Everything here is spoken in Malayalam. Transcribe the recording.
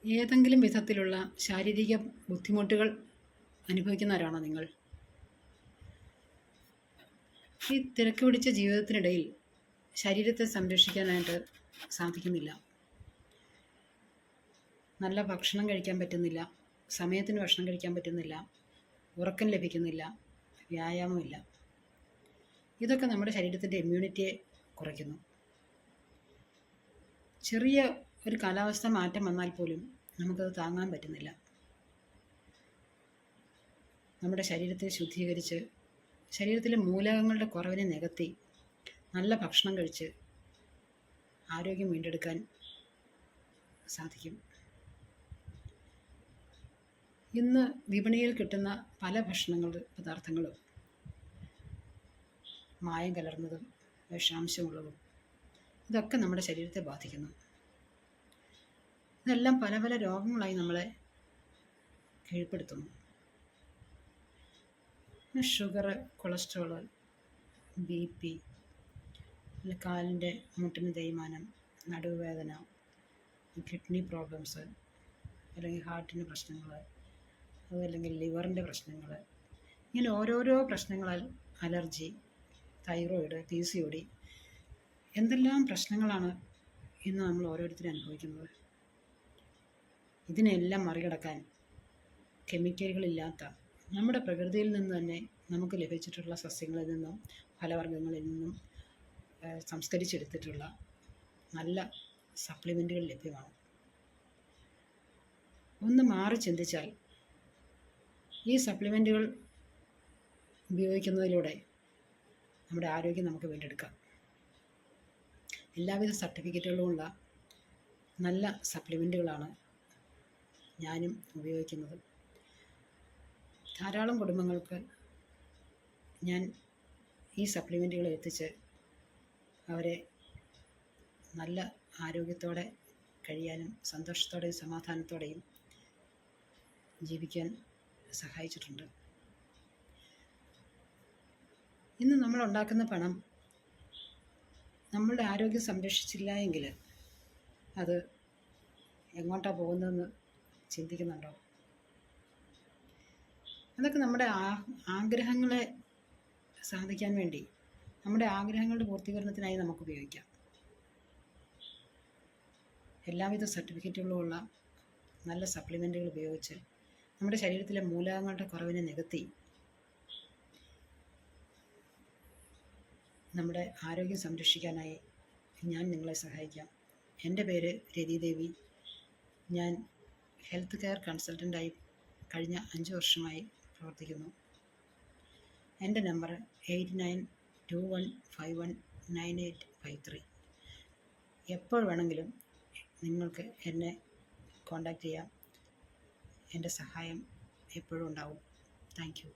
ഏതെങ്കിലും വിധത്തിലുള്ള ശാരീരിക ബുദ്ധിമുട്ടുകൾ അനുഭവിക്കുന്നവരാണോ നിങ്ങൾ? ഈ തിരക്ക് പിടിച്ച ജീവിതത്തിനിടയിൽ ശരീരത്തെ സംരക്ഷിക്കാനായിട്ട് സാധിക്കുന്നില്ല. നല്ല ഭക്ഷണം കഴിക്കാൻ പറ്റുന്നില്ല, സമയത്തിന് ഭക്ഷണം കഴിക്കാൻ പറ്റുന്നില്ല, ഉറക്കം ലഭിക്കുന്നില്ല, വ്യായാമമില്ല. ഇതൊക്കെ നമ്മുടെ ശരീരത്തിൻ്റെ ഇമ്മ്യൂണിറ്റിയെ കുറയ്ക്കുന്നു. ചെറിയ ഒരു കാലാവസ്ഥ മാറ്റം വന്നാൽ പോലും നമുക്കത് താങ്ങാൻ പറ്റുന്നില്ല. നമ്മുടെ ശരീരത്തെ ശുദ്ധീകരിച്ച് ശരീരത്തിലെ മൂലകങ്ങളുടെ കുറവിനെ നികത്തി നല്ല ഭക്ഷണം കഴിച്ച് ആരോഗ്യം വീണ്ടെടുക്കാൻ സാധിക്കും. ഇന്ന് വിപണിയിൽ കിട്ടുന്ന പല പദാർത്ഥങ്ങളും മായം കലർന്നതും വിഷാംശമുള്ളതും ഇതൊക്കെ നമ്മുടെ ശരീരത്തെ ബാധിക്കുന്നു. ഇതെല്ലാം പല പല രോഗങ്ങളായി നമ്മളെ കീഴ്പ്പെടുത്തുന്നു. ഷുഗർ, കൊളസ്ട്രോള്, BP, കാലിൻ്റെ മുട്ടിന് തേയ്മാനം, നടുവേദന, കിഡ്നി പ്രോബ്ലംസ്, അല്ലെങ്കിൽ ഹാർട്ടിന് പ്രശ്നങ്ങൾ, അതല്ലെങ്കിൽ ലിവറിൻ്റെ പ്രശ്നങ്ങൾ, ഇങ്ങനെ ഓരോരോ പ്രശ്നങ്ങളാൽ അലർജി, തൈറോയിഡ്, PCOD, എന്തെല്ലാം പ്രശ്നങ്ങളാണ് ഇന്ന് നമ്മൾ ഓരോരുത്തരും അനുഭവിക്കുന്നത്. ഇതിനെല്ലാം മറികടക്കാൻ കെമിക്കലുകളില്ലാത്ത നമ്മുടെ പ്രകൃതിയിൽ നിന്ന് തന്നെ നമുക്ക് ലഭിച്ചിട്ടുള്ള സസ്യങ്ങളിൽ നിന്നും ഫലവർഗ്ഗങ്ങളിൽ നിന്നും സംസ്കരിച്ചെടുത്തിട്ടുള്ള നല്ല സപ്ലിമെൻറ്റുകൾ ലഭ്യമാണ്. ഒന്ന് മാറി ചിന്തിച്ചാൽ ഈ സപ്ലിമെൻറ്റുകൾ ഉപയോഗിക്കുന്നതിലൂടെ നമ്മുടെ ആരോഗ്യം നമുക്ക് വീണ്ടെടുക്കാം. എല്ലാവിധ സർട്ടിഫിക്കറ്റുകളുമുള്ള നല്ല സപ്ലിമെൻറ്റുകളാണ് ഞാനും ഉപയോഗിക്കുന്നത്. ധാരാളം കുടുംബങ്ങൾക്ക് ഞാൻ ഈ സപ്ലിമെൻറ്റുകൾ എത്തിച്ച് അവരെ നല്ല ആരോഗ്യത്തോടെ കഴിയാനും സന്തോഷത്തോടെയും സമാധാനത്തോടെയും ജീവിക്കാൻ സഹായിച്ചിട്ടുണ്ട്. ഇന്ന് നമ്മൾ ഉണ്ടാക്കുന്ന പണം നമ്മളുടെ ആരോഗ്യം സംരക്ഷിച്ചില്ല എങ്കിൽ അത് എങ്ങോട്ടാണ് പോകുന്നതെന്ന് ചിന്തിക്കുന്നുണ്ടോ? അതൊക്കെ നമ്മുടെ ആഗ്രഹങ്ങളെ സാധിക്കാൻ വേണ്ടി, നമ്മുടെ ആഗ്രഹങ്ങളുടെ പൂർത്തീകരണത്തിനായി നമുക്ക് ഉപയോഗിക്കാം. എല്ലാവിധ സർട്ടിഫിക്കറ്റുകളുമുള്ള നല്ല സപ്ലിമെൻറ്റുകൾ ഉപയോഗിച്ച് നമ്മുടെ ശരീരത്തിലെ മൂലകങ്ങളുടെ കുറവിനെ നികത്തി നമ്മുടെ ആരോഗ്യം സംരക്ഷിക്കാനായി ഞാൻ നിങ്ങളെ സഹായിക്കാം. എൻ്റെ പേര് രതിദേവി. ഞാൻ ഹെൽത്ത് കെയർ കൺസൾട്ടൻ്റായി കഴിഞ്ഞ 5 വർഷമായി പ്രവർത്തിക്കുന്നു. എൻ്റെ നമ്പർ 8921519853. എപ്പോൾ വേണമെങ്കിലും നിങ്ങൾക്ക് എന്നെ കോൺടാക്റ്റ് ചെയ്യാം. എൻ്റെ സഹായം എപ്പോഴും ഉണ്ടാവും. Thank you.